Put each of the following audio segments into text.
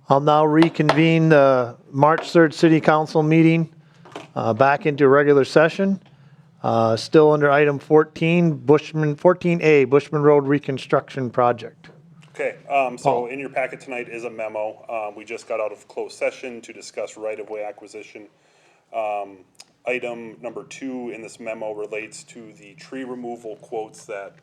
I'll now reconvene the March 3rd City Council meeting back into regular session. Still under item 14A, Bushman Road Reconstruction Project. Okay, Paul. so in your packet tonight is a memo. We just got out of closed session to discuss right-of-way acquisition. Item number 2 in this memo relates to the tree removal quotes that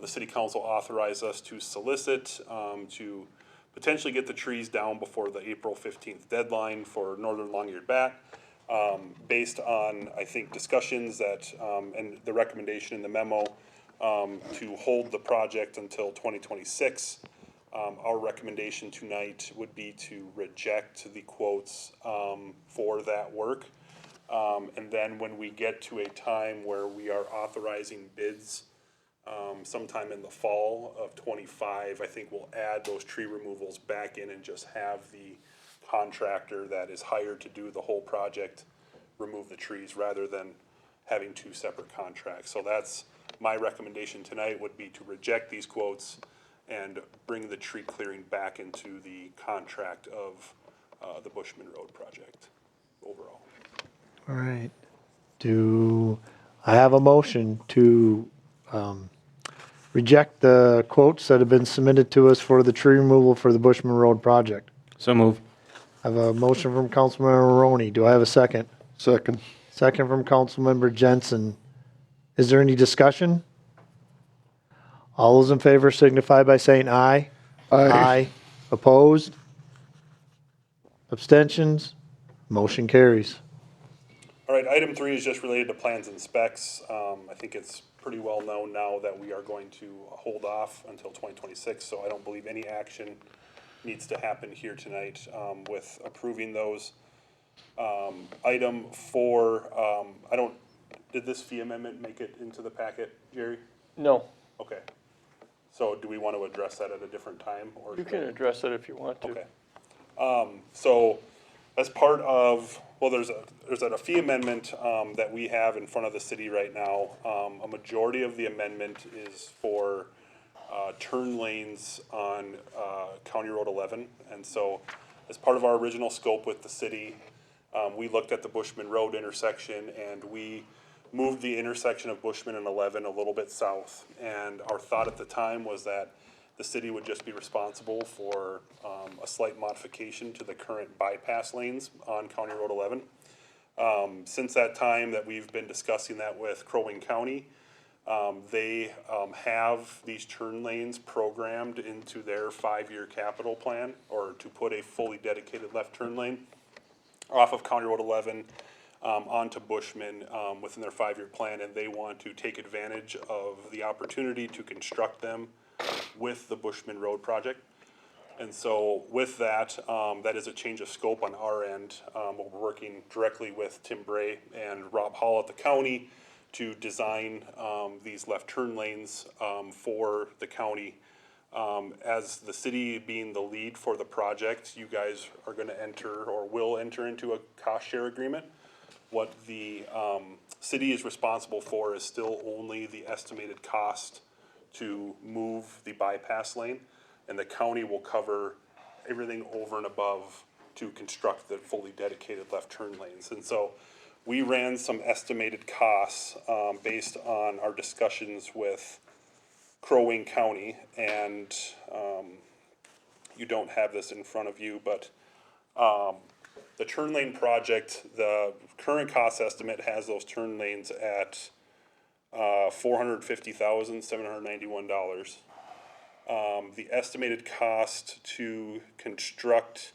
the city council authorized us to solicit to potentially get the trees down before the April 15th deadline for northern long-eared bat. Based on, I think, discussions that, and the recommendation in the memo to hold the project until 2026. Our recommendation tonight would be to reject the quotes for that work. And then when we get to a time where we are authorizing bids sometime in the fall of 25, I think we'll add those tree removals back in and just have the contractor that is hired to do the whole project remove the trees rather than having 2 separate contracts. So that's my recommendation tonight, would be to reject these quotes and bring the tree clearing back into the contract of the Bushman Road project overall. All right. Do I have a motion to reject the quotes that have been submitted to us for the tree removal for the Bushman Road project? So move. I have a motion from Councilmember Maroney. Do I have a second? Second. Second from Councilmember Jensen. Is there any discussion? All those in favor signify by saying aye. Aye. Opposed? Abstentions? Motion carries. All right, item 3 is just related to plans and specs. I think it's pretty well known now that we are going to hold off until 2026, so I don't believe any action needs to happen here tonight with approving those. Item 4, did this fee amendment make it into the packet, Jerry? No, Okay. So do we want to address that at a different time? Or you can address it if you want to. Okay. So as part of, well, there's a fee amendment that we have in front of the city right now. A majority of the amendment is for turn lanes on County Road 11. And so as part of our original scope with the city, we looked at the Bushman Road intersection and we moved the intersection of Bushman and 11 a little bit south. And our thought at the time was that the city would just be responsible for a slight modification to the current bypass lanes on County Road 11. Since that time that we've been discussing that with Crow Wing County, they have these turn lanes programmed into their 5-year capital plan, or to put a fully dedicated left turn lane off of County Road 11 onto Bushman within their 5-year plan, and they want to take advantage of the opportunity to construct them with the Bushman Road project. And so with that, that is a change of scope on our end. We're working directly with Tim Bray and Rob Hall at the county to design these left turn lanes for the county. As the city being the lead for the project, you guys are going to enter or will enter into a cost share agreement. What the city is responsible for is still only the estimated cost to move the bypass lane, and the county will cover everything over and above to construct the fully dedicated left turn lanes. And so we ran some estimated costs based on our discussions with Crow Wing County, and you don't have this in front of you, but the turn lane project, the current cost estimate has those turn lanes at $450,791. The estimated cost to construct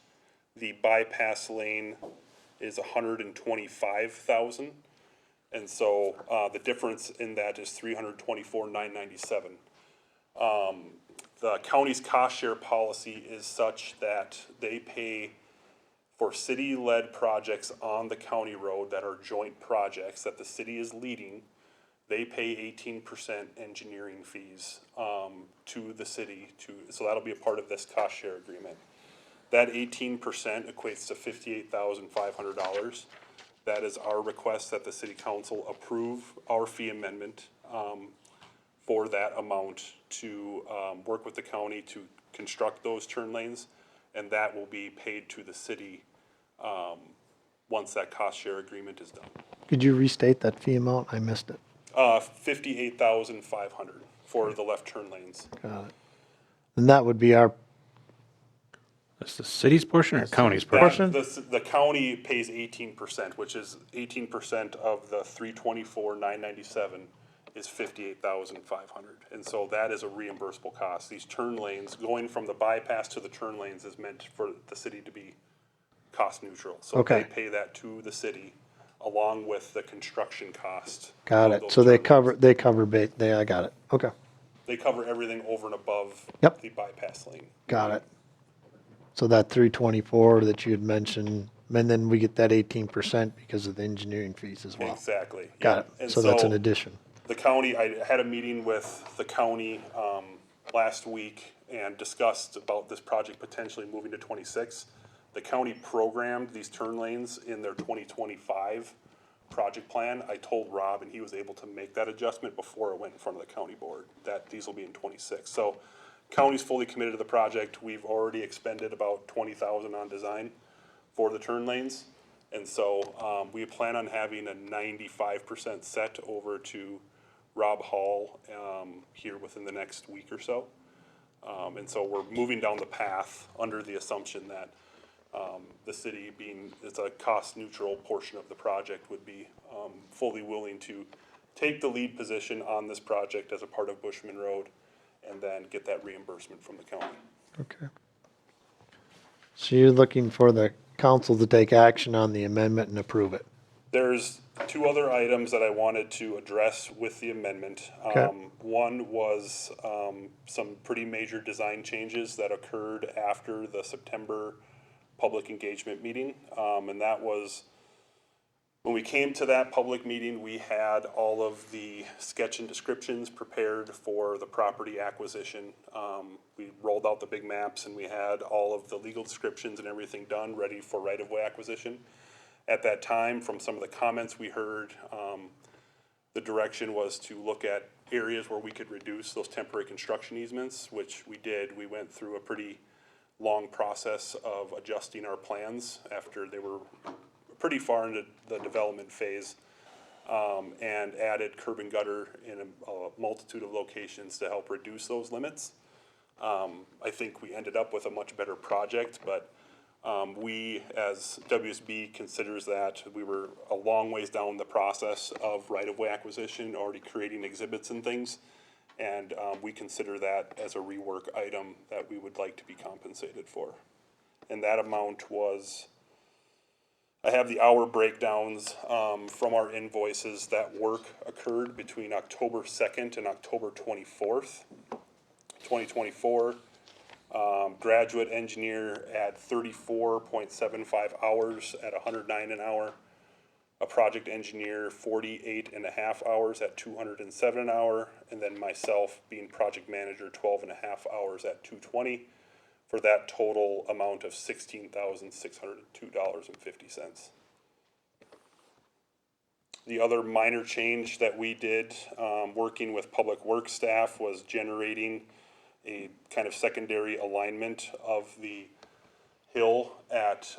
the bypass lane is $125,000, and so the difference in that is $324,997. The county's cost share policy is such that they pay for city-led projects on the county road that are joint projects that the city is leading. They pay 18% engineering fees to the city, so that'll be a part of this cost share agreement. That 18% equates to $58,500. That is our request that the city council approve our fee amendment for that amount to work with the county to construct those turn lanes and that will be paid to the city once that cost share agreement is done. Could you restate that fee amount? I missed it. $58,500 for the left turn lanes. Got it. And that would be our, That's the city's portion or county's That- portion? The county pays 18%, which is 18% of the 324,997 is 58,500. And so that is a reimbursable cost. These turn lanes, going from the bypass to the turn lanes is meant for the city to be cost neutral. So Okay. they pay that to the city along with the construction cost. got of it. those So they turn lanes. cover, I got it. Okay, They cover everything over and above Yep. the bypass lane. got it. So that 324 that you had mentioned, and then we get that 18% because of the engineering fees as well. Exactly. Got yeah. it. And So that's an addition. The county, I had a meeting with the county last week and discussed about this project potentially moving to 26. The county programmed these turn lanes in their 2025 project plan. I told Rob, and he was able to make that adjustment before it went in front of the county board, that these will be in 26. So county's fully committed to the project. We've already expended about 20,000 on design for the turn lanes. And so we plan on having a 95% set over to Rob Hall here within the next week or so. And so we're moving down the path under the assumption that the city, being it's a cost neutral portion of the project, would be fully willing to take the lead position on this project as a part of Bushman Road and then get that reimbursement from the county. Okay. So you're looking for the council to take action on the amendment and approve it? There's two other items that I wanted to address with the amendment. Okay. One was some pretty major design changes that occurred after the September public engagement meeting. And that was, when we came to that public meeting, we had all of the sketch and descriptions prepared for the property acquisition. We rolled out the big maps and we had all of the legal descriptions and everything done, ready for right-of-way acquisition. At that time, from some of the comments we heard, the direction was to look at areas where we could reduce those temporary construction easements, which we did. We went through a pretty long process of adjusting our plans after they were pretty far into the development phase, and added curb and gutter in a multitude of locations to help reduce those limits. I think we ended up with a much better project, but we, as WSB considers that, we were a long ways down the process of right-of-way acquisition, already creating exhibits and things. And we consider that as a rework item that we would like to be compensated for. And that amount was, I have the hour breakdowns from our invoices. That work occurred between October 2nd and October 24th, 2024. Graduate engineer at 34.75 hours at 109 an hour. A project engineer 48.5 hours at 207 an hour. And then myself being project manager 12.5 hours at 220 for that total amount of $16,602.50. The other minor change that we did, working with public works staff, was generating a kind of secondary alignment of the hill at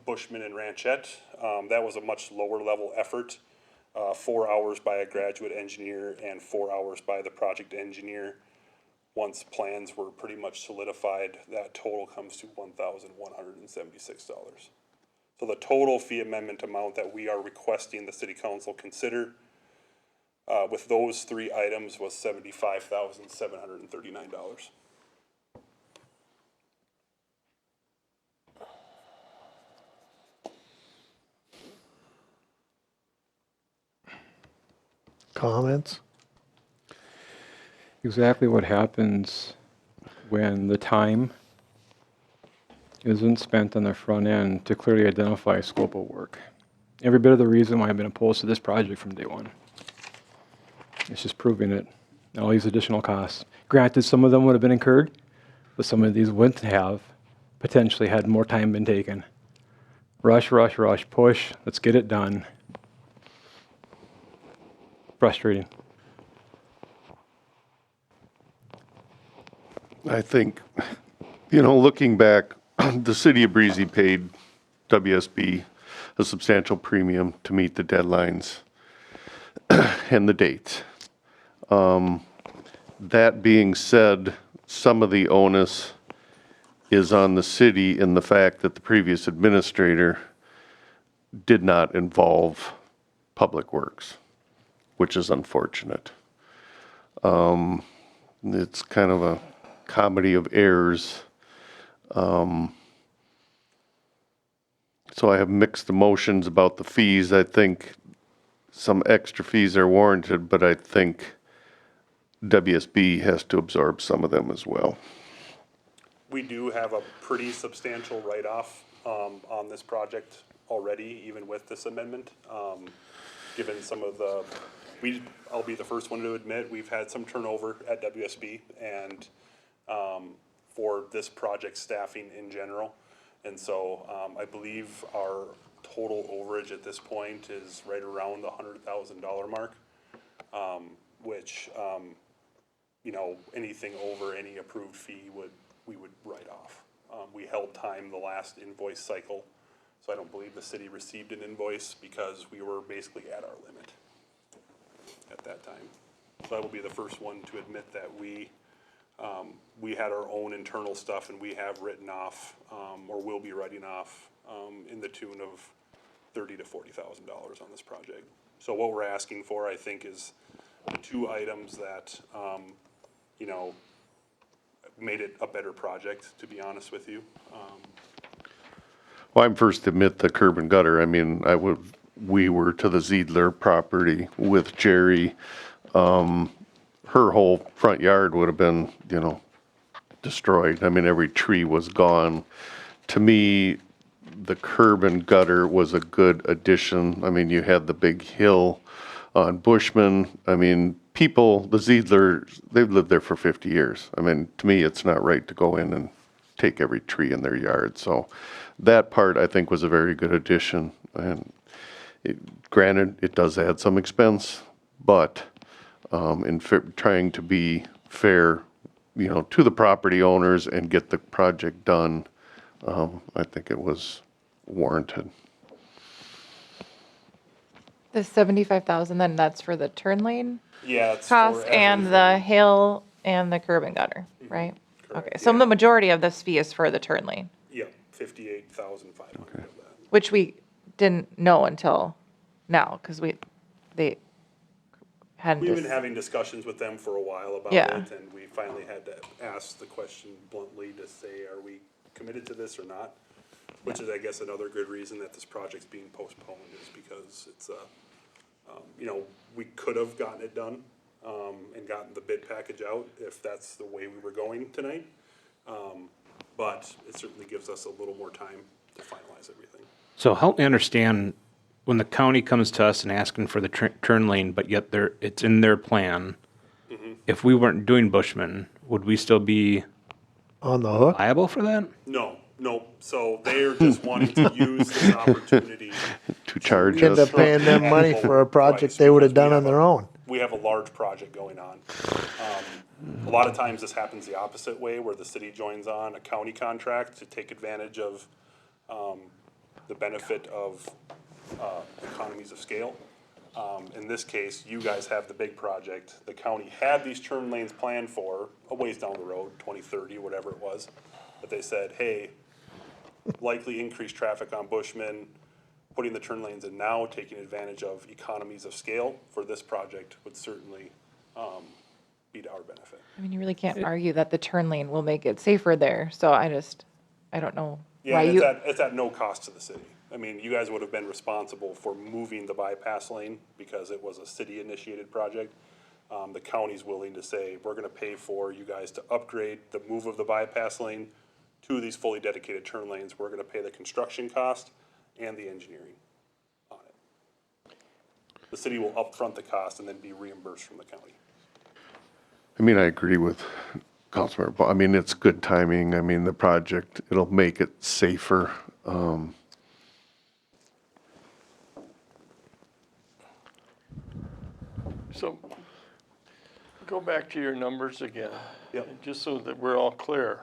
Bushman and Ranchette. That was a much lower level effort, 4 hours by a graduate engineer and 4 hours by the project engineer. Once plans were pretty much solidified, that total comes to $1,176. So the total fee amendment amount that we are requesting the city council consider with those three items was $75,739. Comments? Exactly what happens when the time isn't spent on the front end to clearly identify scope of work. Every bit of the reason why I've been opposed to this project from day one. It's just proving it. All these additional costs. Granted, some of them would have been incurred, but some of these wouldn't have, potentially had more time been taken. Rush, rush, rush, push, let's get it done. Frustrating. I think You know, looking back, the city of Breezy paid WSB a substantial premium to meet the deadlines and the dates. That being said, some of the onus is on the city in the fact that the previous administrator did not involve Public Works, which is unfortunate. It's kind of a comedy of errors. So I have mixed emotions about the fees. I think some extra fees are warranted, but I think WSB has to absorb some of them as well. We do have a pretty substantial write-off on this project already, even with this amendment. Given some of the, I'll be the first one to admit, we've had some turnover at WSB and for this project staffing in general. And so I believe our total overage at this point is right around the $100,000 mark, which, you know, anything over any approved fee we would write off. We held time the last invoice cycle, so I don't believe the city received an invoice because we were basically at our limit at that time. So I will be the first one to admit that we had our own internal stuff and we have written off, or will be writing off, in the tune of $30,000 to $40,000 on this project. So what we're asking for, I think, is the two items that, you know, made it a better project, to be honest with you. Well, I'm first to admit the curb and gutter. I mean, we were to the Ziedler property with Jerry. Her whole front yard would have been, you know, destroyed. I mean, every tree was gone. To me, the curb and gutter was a good addition. I mean, you had the big hill on Bushman. I mean, people, the Ziedlers, they've lived there for 50 years. I mean, to me, it's not right to go in and take every tree in their yard. So that part, I think, was a very good addition. And granted, it does add some expense, but trying to be fair, you know, to the property owners and get the project done, I think it was warranted. The 75,000, then that's for the turn lane Yeah, it's cost for and the everything. hill and the curb and gutter, right? Correct, Okay, so yeah. the majority of this fee is for the turn lane, Yeah, 58,500 of that. which we didn't know until now, because they hadn't. We've been having discussions with them for a while about Yeah. it, and we finally had to ask the question bluntly to say, are we committed to this or not? Which is, I guess, another good reason that this project's being postponed is because it's you know, we could have gotten it done, and gotten the bid package out if that's the way we were going tonight. But it certainly gives us a little more time to finalize everything. So help me understand, when the county comes to us and asking for the turn lane, but yet it's in their plan, if we weren't doing Bushman, would we still be On the hook? liable for that? No, so they're just wanting to use this opportunity. To charge We end us. up paying them money for a project they would have done on their own. We have a large project going on. A lot of times this happens the opposite way, where the city joins on a county contract to take advantage of the benefit of economies of scale. In this case, you guys have the big project. The county had these turn lanes planned for a ways down the road, 2030, whatever it was. But they said, hey, likely increased traffic on Bushman, putting the turn lanes in now, taking advantage of economies of scale for this project would certainly be to our benefit. I mean, you really can't argue that the turn lane will make it safer there, so I don't know Yeah, why and you. it's at no cost to the city. I mean, you guys would have been responsible for moving the bypass lane because it was a city-initiated project. The county's willing to say, we're gonna pay for you guys to upgrade the move of the bypass lane to these fully dedicated turn lanes. We're gonna pay the construction cost and the engineering on it. The city will upfront the cost and then be reimbursed from the county. I mean, I agree with Councilmember Paul. I mean, it's good timing. I mean, the project, it'll make it safer. So, go back to your numbers again. Yep. Just so that we're all clear.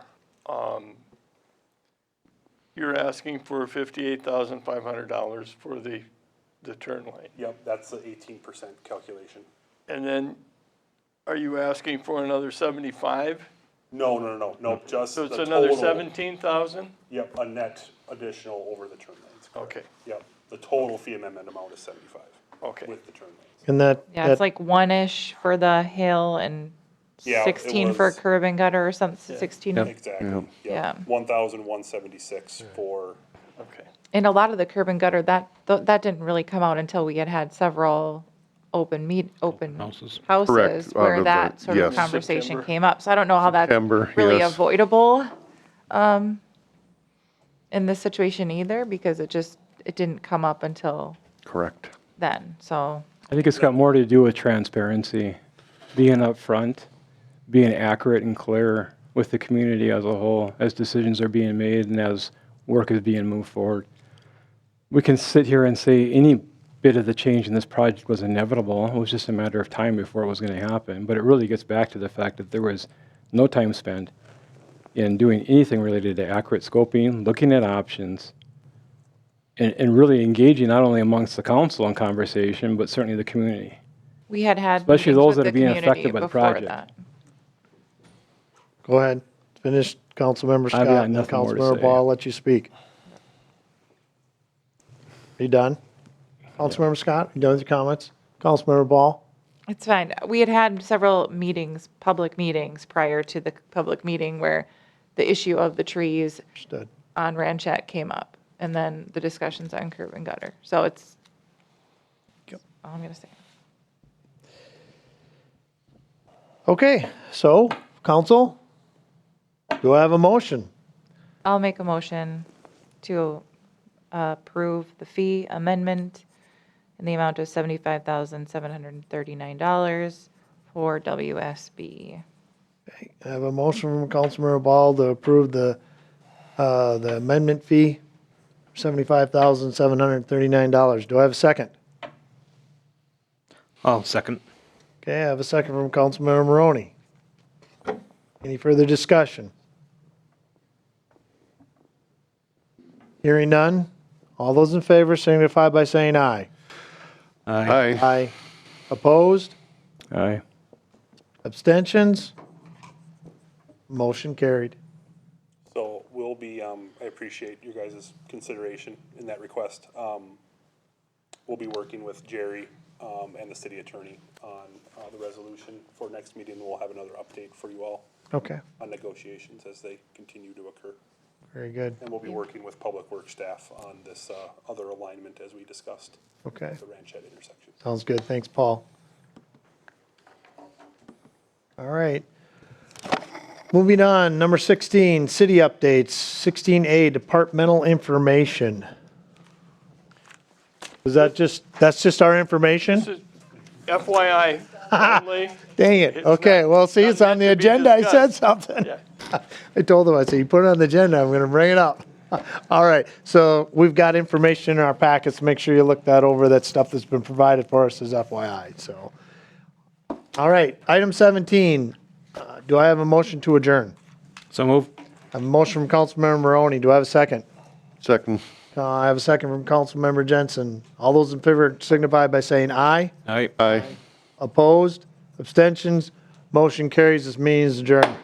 You're asking for $58,500 for the turn lane. Yep, that's the 18% calculation. And then, are you asking for another 75? No, just So the it's another total. 17,000? Yep, a net additional over the turn lanes. Okay, Yep, the total fee amendment amount is 75 okay. with the turn lanes. And that, Yeah, it's like one-ish for the hill and Yeah, it 16 for was- curb and gutter or something, Yeah. 16. Exactly, Yeah. yep. 1,176 for, Okay. And a lot of the curb and gutter, that didn't really come out until we had open houses. houses Out where of that the- sort of yes. conversation September. came up. So I don't know how that's September, really yes. avoidable in this situation either, because it didn't come up until Correct. then, so. I think it's got more to do with transparency, being upfront, being accurate and clear with the community as a whole, as decisions are being made and as work is being moved forward. We can sit here and say any bit of the change in this project was inevitable. It was just a matter of time before it was going to happen. But it really gets back to the fact that there was no time spent in doing anything related to accurate scoping, looking at options, and really engaging not only amongst the council in conversation, but certainly the community. We had Especially meetings those with that the are being community affected by the before project. that. go ahead, finish, Councilmember I've Scott, got and then nothing more to Councilmember say. Ball, I'll let you speak. Are you done? Councilmember Scott, you done with your comments? Councilmember Ball? It's fine. We had several meetings, public meetings, prior to the public meeting where the issue of the trees Understood. on Ranchette came up, and then the discussions on curb and gutter. So it's, all I'm going to say. Okay, so, council, do I have a motion? I'll make a motion to approve the fee amendment in the amount of $75,739 for WSB. I have a motion from Councilmember Ball to approve the amendment fee, $75,739. Do I have a second? I'll second. Okay, I have a second from Councilmember Maroney. Any further discussion? Hearing none. All those in favor signify by saying aye. Aye. Aye. Aye. Opposed? Aye. Abstentions? Motion carried. so we'll be, I appreciate your guys' consideration in that request. We'll be working with Jerry, and the city attorney on, the resolution for next meeting. We'll have another update for you all Okay, on negotiations as they continue to occur. very good. And we'll be working with Public Works staff on this, other alignment as we discussed, Okay, the Ranchette intersection. sounds good. Thanks, Paul. All right. Moving on, number 16, city updates. 16A, departmental information. Is that that's just our information? This is FYI only. Dang it. It's Okay, not- well, see, not it's on meant the to be agenda. I said discussed. something. Yeah. I told him, I said, you put it on the agenda, I'm gonna bring it up. All right, so we've got information in our packets. Make sure you look that over. That stuff that's been provided for us is FYI, so. All right, item 17. Do I have a motion to adjourn? So move. I have a motion from Councilmember Maroney. Do I have a second? Second. I have a second from Councilmember Jensen. All those in favor signify by saying aye. Aye. Aye. Opposed? Abstentions? Motion carries. This meeting is adjourned.